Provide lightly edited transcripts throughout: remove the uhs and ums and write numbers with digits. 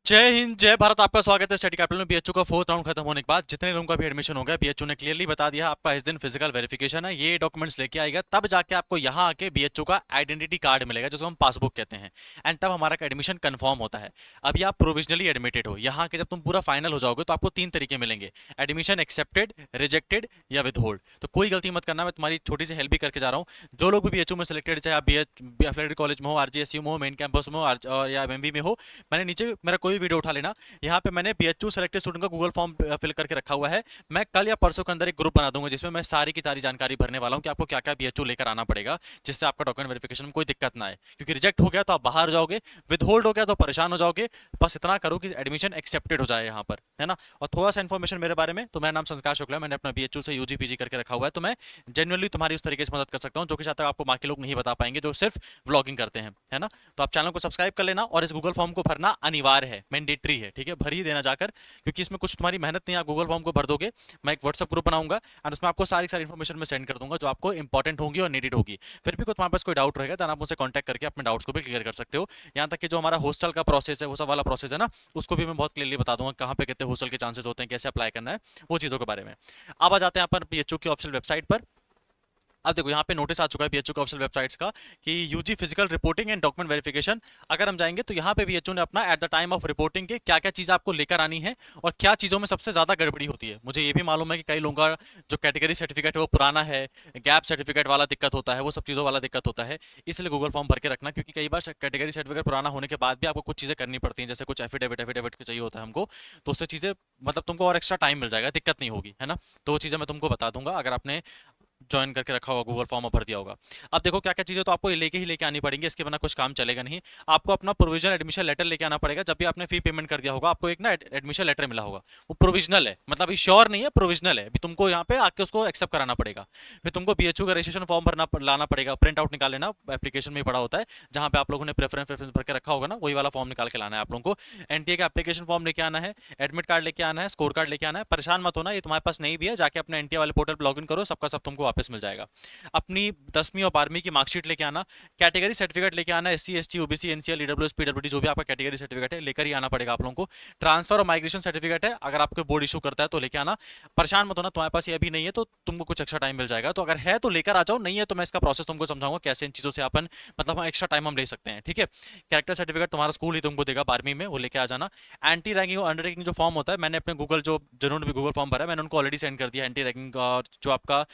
जय हिंद जय भारत। आपका स्वागत है स्टडी कैपिटल में। बीएचयू का फोर्थ राउंड खत्म होने के बाद जितने लोगों का भी एडमिशन हो गया, बीएचयू ने क्लियरली बता दिया आपका इस दिन फिजिकल वेरिफिकेशन है। ये डॉक्यूमेंट्स लेके आएगा, तब जाके आपको यहाँ आके बीएचयू का आइडेंटिटी कार्ड मिलेगा, जिसको हम पासबुक कहते हैं। एंड तब हमारा एडमिशन कंफर्म होता है। अभी आप प्रोविजनली एडमिटेड हो, यहाँ के जब तुम पूरा फाइनल हो जाओगे तो आपको 3 तरीके मिलेंगे: एडमिशन एक्सेप्टेड, रिजेक्टेड या विदहोल्ड। तो कोई गलती मत करना, मैं तुम्हारी छोटी सी हेल्प भी करके जा रहा हूँ। जो लोग भी बीएचयू में सिलेक्टेड, चाहे आप बी कॉलेज में हो, आरजीएसयू में हो, मेन कैंपस में हो, और या एमएमबी में हो, मैंने नीचे मेरा कोई वीडियो उठा लेना। यहाँ पे मैंने बीएचयू सेलेक्टेड स्टूडेंट का गूगल फॉर्म फिल करके रखा हुआ है। मैं कल या परसों के अंदर एक ग्रुप बना दूंगा, जिसमें मैं सारी की सारी जानकारी भरने वाला हूँ कि आपको क्या क्या बीएचयू लेकर आना पड़ेगा, जिससे आपका डॉक्यूमेंट वेरिफिकेशन में कोई दिक्कत ना आए। क्योंकि रिजेक्ट हो गया तो आप बाहर हो जाओगे, विद होल्ड हो गया तो परेशान हो जाओगे। बस इतना करो कि एडमिशन एक्सेप्टेड हो जाए यहाँ पर, है ना। और थोड़ा सा इन्फॉर्मेशन मेरे बारे में, तो मेरा नाम संस्कार शुक्ला है, मैंने अपना बीएचयू से यूजी पीजी करके रखा हुआ है। तो मैं जेनुअनली तुम्हारी उस तरीके से मदद कर सकता हूँ जो कि शायद तक आपको बाकी लोग नहीं बता पाएंगे, जो सिर्फ व्लॉगिंग करते हैं, है ना। तो आप चैनल को सब्सक्राइब कर लेना, और इस गूगल फॉर्म को भरना अनिवार्य है, मैंडेटरी है, ठीक है। भर ही देना जाकर, क्योंकि इसमें कुछ तुम्हारी मेहनत नहीं है। आप गूगल फॉर्म को भर दोगे, मैं एक व्हाट्सअप ग्रुप बनाऊंगा एंड उसमें आपको सारी सारी इन्फॉर्मेशन में सेंड कर दूंगा जो आपको इंपॉर्टेंट होगी और नीडेड होगी। फिर भी कोई तुम्हारे पास कोई डाउट रहेगा तो आप मुझसे कॉन्टैक्ट करके अपने डाउट्स को भी क्लियर कर सकते हो। यहाँ तक कि जो हमारा हॉस्टल का प्रोसेस है, वो सब वाला प्रोसेस है ना, उसको भी मैं बहुत क्लियरली बता दूंगा, कहाँ पे कितने हॉस्टल के चांसेस होते हैं, कैसे अप्लाई करना है, वो चीज़ों के बारे में। अब आ जाते हैं अपन बीएचयू की ऑफिशियल वेबसाइट पर। अब देखो, यहाँ पे नोटिस आ चुका है बीएचयू के ऑफिशियल वेबसाइट्स का कि UG physical reporting and document verification. अगर हम जाएंगे तो यहाँ पे बीएचयू ने अपना at the time of reporting के क्या क्या चीज़ आपको लेकर आनी है और क्या चीज़ों में सबसे ज़्यादा गड़बड़ी होती है। मुझे ये भी मालूम है कि कई लोगों का जो कैटेगरी सर्टिफिकेट है वो पुराना है, गैप सर्टिफिकेट वाला दिक्कत होता है, वो सब चीज़ों वाला दिक्कत होता है। इसलिए गूगल फॉर्म भर के रखना, क्योंकि कई बार कैटेगरी सर्टिफिकेट पुराना होने के बाद भी आपको कुछ चीज़ें करनी पड़ती हैं, जैसे कुछ एफिडेविट एफिडेविट चाहिए होता है हमको। तो उससे चीज़ें मतलब तुमको और एक्स्ट्रा टाइम मिल जाएगा, दिक्कत नहीं होगी, है ना। तो वो चीज़ें मैं तुमको बता दूंगा अगर आपने ज्वाइन करके रखा होगा, गूगल फॉर्म भर दिया होगा। अब देखो क्या क्या चीज़ें तो आपको ये लेके ही लेके आनी पड़ेंगी, इसके बिना कुछ काम चलेगा नहीं। आपको अपना प्रोविजनल एडमिशन लेटर लेके आना पड़ेगा। जब भी आपने फी पेमेंट कर दिया होगा, आपको एक ना एडमिशन लेटर मिला होगा, वो प्रोविजनल है, मतलब अभी श्योर नहीं है, प्रोविजनल है। अभी तुमको यहाँ पे आके उसको एक्सेप्ट कराना पड़ेगा। फिर तुमको बीएचयू का रजिस्ट्रेशन फॉर्म भरना लाना पड़ेगा, प्रिंट आउट निकाल लेना, एप्लीकेशन में ही पड़ा होता है, जहाँ पे आप लोगों ने प्रेफरेंस भर के रखा होगा ना, वही वाला फॉर्म निकाल के लाना है आप लोगों को। एनटीए का एप्लीकेशन फॉर्म लेके आना है, एडमिट कार्ड लेके आना है, स्कोर कार्ड लेके आना है। परेशान मत होना, ये तुम्हारे पास नहीं भी है, जाके अपने एनटीए वाले पोर्टल पर लॉग इन करो, सबका सब तुमको वापस मिल जाएगा। अपनी 10वीं और 12वीं की मार्कशीट लेके आना, कैटेगरी सर्टिफिकेट लेके आना, SC ST OBC NCL EWS PWD जो भी आपका कैटेगरी सर्टिफिकेट है लेकर ही आना पड़ेगा आप लोगों को। ट्रांसफर और माइग्रेशन सर्टिफिकेट है, अगर आपको बोर्ड इशू करता है तो लेके आना। परेशान मत होना, तुम्हारे पास ये अभी नहीं है तो तुमको कुछ एक्स्ट्रा टाइम मिल जाएगा, तो अगर है तो लेकर आ जाओ, नहीं है तो मैं इसका प्रोसेस तुमको समझाऊंगा कैसे इन चीज़ों से अपन मतलब एक्स्ट्रा टाइम हम ले सकते हैं, ठीक है। कैरेक्टर सर्टिफिकेट तुम्हारा स्कूल ही तुमको देगा 12वीं में, वो लेके आ जाना। एंटी रैगिंग और अंडर रैगिंग जो फॉर्म होता है, मैंने अपने गूगल जो जिन्होंने भी गूगल फॉर्म भरा है, मैंने उनको ऑलरेडी सेंड कर दिया। एंटी रैगिंग और जो आपका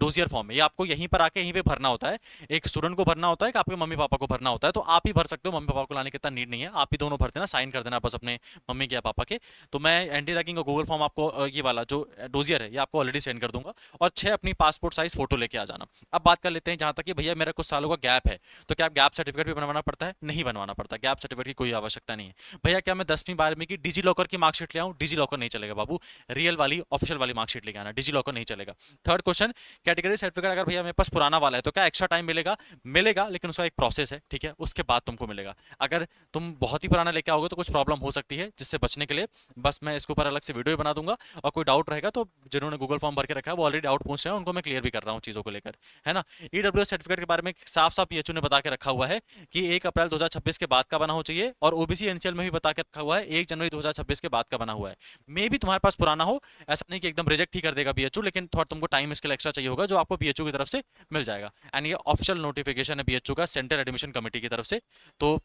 डोजियर फॉर्म है, ये आपको यहीं पर आके यहीं पे भरना होता है। एक स्टूडेंट को भरना होता है कि आपके मम्मी पापा को भरना होता है, तो आप ही भर सकते हो, मम्मी पापा को लाने की इतना नीड नहीं है, आप ही दोनों भर देना, साइन कर देना बस अपने मम्मी के या पापा के। तो मैं एंटी रैगिंग और गूगल फॉर्म आपको ये वाला जो डोजियर है ये आपको ऑलरेडी सेंड कर दूंगा। और 6 अपनी पासपोर्ट साइज फोटो लेके आ जाना। अब बात कर लेते हैं जहां तक कि भैया मेरा कुछ सालों का गैप है, तो क्या गैप सर्टिफिकेट भी बनवाना पड़ता है? नहीं बनवाना पड़ता, गैप सर्टिफिकेट की कोई आवश्यकता नहीं है। भैया क्या मैं 10वीं 12वीं की डिजी लॉकर की मार्कशीट ले आऊं? डिजी लॉकर नहीं चलेगा बाबू, रियल वाली ऑफिशियल वाली मार्कशीट लेके आना, डिजी लॉकर नहीं चलेगा। थर्ड क्वेश्चन, कैटेगरी सर्टिफिकेट अगर भैया मेरे पास पुराना वाला है तो क्या एक्स्ट्रा टाइम मिलेगा? मिलेगा, लेकिन उसका एक प्रोसेस है, ठीक है, उसके बाद तुमको मिलेगा। अगर तुम बहुत ही पुराना लेके आओगे तो कुछ प्रॉब्लम हो सकती है, जिससे बचने के लिए बस मैं इसके ऊपर अलग से वीडियो बना दूंगा। और कोई डाउट रहेगा तो जिन्होंने गूगल फॉर्म भर के रखा है वो ऑलरेडी डाउट पूछ रहे हैं, उनको मैं क्लियर भी कर रहा हूँ चीज़ों को लेकर, है ना। ईडब्ल्यूएस सर्टिफिकेट के बारे में साफ साफ पीएचयू ने बता के रखा हुआ है कि 1 अप्रैल 2026 के बाद का बना हो चाहिए, और ओबीसी एनसीएल में भी बता के रखा हुआ है 1 जनवरी 2026 के बाद का बना हुआ है। मे भी तुम्हारे पास पुराना हो, ऐसा नहीं कि एकदम रिजेक्ट ही कर देगा बीएचयू, लेकिन थोड़ा तुमको टाइम इसके लिए एक्स्ट्रा चाहिए होगा, जो आपको बीएचयू की तरफ से मिल जाएगा। एंड ये ऑफिशियल नोटिफिकेशन है बीएचयू का सेंट्रल एडमिशन कमेटी की तरफ से। तो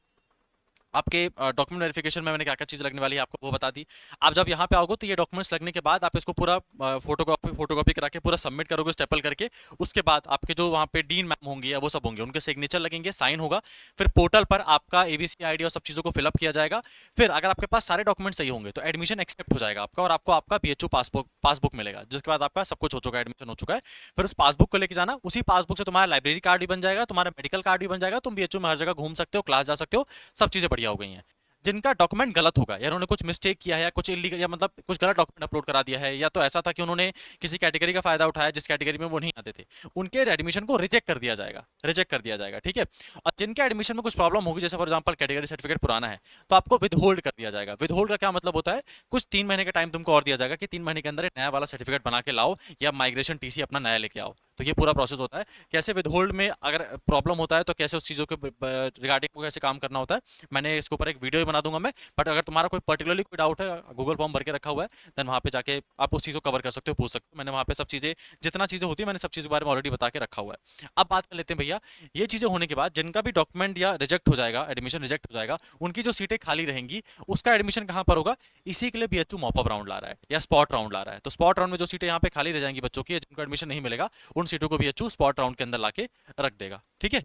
आपके डॉक्यूमेंट वेरिफिकेशन में मैंने क्या क्या चीज़ लगने वाली है आपको वो बता दी। आप जब यहाँ पे आओगे तो ये डॉक्यूमेंट्स लगने के बाद आप इसको पूरा फोटोकॉपी करा के पूरा सबमिट करोगे स्टेपल करके। उसके बाद आपके जो वहाँ पे डीन मैम होंगी या वो सब होंगे, उनके सिग्नेचर लगेंगे, साइन होगा। फिर पोर्टल पर आपका एबीसी आईडी और सब चीज़ों को फिलअप किया जाएगा। फिर अगर आपके पास सारे डॉक्यूमेंट सही होंगे तो एडमिशन एक्सेप्ट हो जाएगा आपका, और आपको आपका बीएचयू पासबुक मिलेगा, जिसके बाद आपका सब कुछ हो चुका है, एडमिशन हो चुका है। फिर उस पासबुक को लेके जाना, उसी पासबुक से तुम्हारा लाइब्रेरी कार्ड भी बन जाएगा, तुम्हारा मेडिकल कार्ड भी बन जाएगा, तुम बीएचयू में हर जगह घूम सकते हो, क्लास जा सकते हो, सब चीज़ें बढ़िया हो गई हैं। जिनका डॉक्यूमेंट गलत होगा या उन्होंने कुछ मिस्टेक किया है या कुछ इलीगल या मतलब कुछ गलत डॉक्यूमेंट अपलोड करा दिया है, या तो ऐसा था कि उन्होंने किसी कैटेगरी का फायदा उठाया जिस कैटेगरी में वो नहीं आते थे, उनके एडमिशन को रिजेक्ट कर दिया जाएगा, रिजेक्ट कर दिया जाएगा, ठीक है। और जिनके एडमिशन में कुछ प्रॉब्लम होगी, जैसे फॉर एग्जाम्पल कैटेगरी सर्टिफिकेट पुराना है, तो आपको विद होल्ड कर दिया जाएगा। विद होल्ड का क्या मतलब होता है? कुछ 3 महीने का टाइम तुमको और दिया जाएगा कि 3 महीने के अंदर एक नया वाला सर्टिफिकेट बना के लाओ, या माइग्रेशन टीसी अपना नया लेके आओ। तो ये पूरा प्रोसेस होता है। कैसे विद होल्ड में अगर प्रॉब्लम होता है तो कैसे उस चीज़ों के रिगार्डिंग को कैसे काम करना होता है, मैंने इसके ऊपर एक वीडियो बना दूंगा मैं, बट अगर तुम्हारा कोई पर्टिकुलरली कोई डाउट है, गूगल फॉर्म भर के रखा हुआ है, देन वहाँ पे जाके आप उस चीज़ को कवर कर सकते हो, पूछ सकते हो। मैंने वहाँ पे सब चीज़ें, जितना चीज़ें होती है मैंने सब चीज़ों के बारे में ऑलरेडी बता के रखा हुआ है। अब बात कर लेते हैं भैया, ये चीज़ें होने के बाद जिनका भी डॉक्यूमेंट या रिजेक्ट हो जाएगा, एडमिशन रिजेक्ट हो जाएगा, उनकी जो सीटें खाली रहेंगी उसका एडमिशन कहाँ पर होगा? इसी के लिए बीएचयू मॉप अप राउंड ला रहा है या स्पॉट राउंड ला रहा है। तो स्पॉट राउंड में जो सीटें यहाँ पे खाली रह जाएंगी बच्चों की, जिनको एडमिशन नहीं मिलेगा, उन सीटों को बीएचयू स्पॉट राउंड के अंदर लाके रख देगा। ठीक है,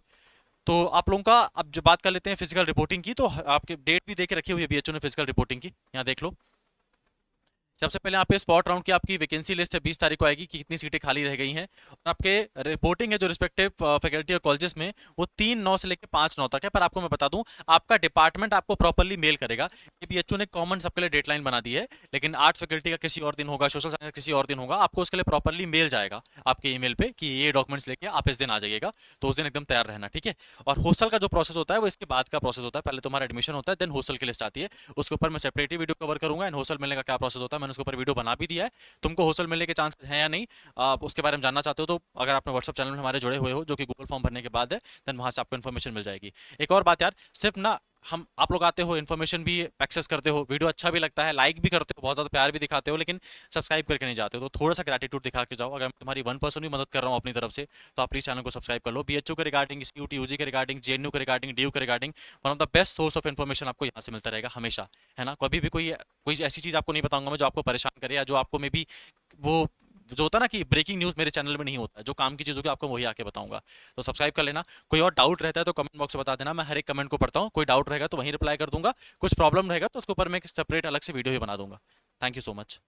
तो आप लोगों का अब जो बात कर लेते हैं फिजिकल रिपोर्टिंग की, तो आपके डेट भी दे के रखी हुई है बीएचयू ने फिजिकल रिपोर्टिंग की, यहाँ देख लो। सबसे पहले यहाँ पे स्पॉट राउंड की आपकी वैकेंसी लिस्ट है, 20 तारीख को आएगी कि कितनी सीटें खाली रह गई हैं, और आपके रिपोर्टिंग है जो रिस्पेक्टिव फैकल्टी और कॉलेजेस में, वो 3/9 से लेकर 5/9 तक है। पर आपको मैं बता दूं, आपका डिपार्टमेंट आपको प्रॉपरली मेल करेगा। ये बीएचयू ने कॉमन सबके लिए डेडलाइन बना दी है, लेकिन आर्ट्स फैकल्टी का किसी और दिन होगा, सोशल साइंस का किसी और दिन होगा, आपको उसके लिए प्रॉपरली मेल जाएगा आपके ईमेल पे कि ये डॉक्यूमेंट्स लेके आप इस दिन आ जाइएगा, तो उस दिन एकदम तैयार रहना। ठीक है, और हॉस्टल का जो प्रोसेस होता है वो इसके बाद का प्रोसेस होता है। पहले तुम्हारा एडमिशन होता है, देन हॉस्टल की लिस्ट आती है, उसके ऊपर मैं सेपरेटली वीडियो कवर करूंगा। एंड हॉस्टल मिलने का क्या प्रोसेस होता है मैंने उसके ऊपर वीडियो बना भी दिया है। तुमको हॉस्टल मिलने के चांसेस हैं या नहीं, आप उसके बारे में जानना चाहते हो, तो अगर आपने व्हाट्सअप चैनल में हमारे जुड़े हुए हो, जो कि गूगल फॉर्म भरने के बाद है, देन वहां से आपको इन्फॉर्मेशन मिल जाएगी। एक और बात यार, सिर्फ ना हम आप लोग आते हो, इन्फॉर्मेशन भी एक्सेस करते हो, वीडियो अच्छा भी लगता है, लाइक भी करते हो, बहुत ज़्यादा प्यार भी दिखाते हो, लेकिन सब्सक्राइब करके नहीं जाते हो, तो थोड़ा सा ग्रेटिट्यूड दिखा के जाओ। अगर मैं तुम्हारी 1% भी मदद कर रहा हूँ अपनी तरफ से, तो आप प्लीज चैनल को सब्सक्राइब कर लो। बीएचयू के रिगार्डिंग, सीयूटी यूजी के रिगार्डिंग, जेएनयू के रिगार्डिंग, डीयू के regarding, one of the best source of information आपको यहाँ से मिलता रहेगा हमेशा, है ना। कभी भी कोई कोई ऐसी चीज़ आपको नहीं बताऊंगा मैं जो आपको परेशान करे, या जो आपको मे बी वो जो होता है ना कि ब्रेकिंग न्यूज़ मेरे चैनल में नहीं होता है, जो काम की चीज़ होगी आपको वही आके बताऊंगा। तो सब्सक्राइब कर लेना। कोई और डाउट रहता है तो कमेंट बॉक्स में बता देना, मैं हर एक कमेंट को पढ़ता हूँ, कोई डाउट रहेगा तो वहीं रिप्लाई कर दूंगा, कुछ प्रॉब्लम रहेगा तो उसके ऊपर मैं एक सेपरेट अलग से वीडियो ही बना दूंगा। Thank you so much.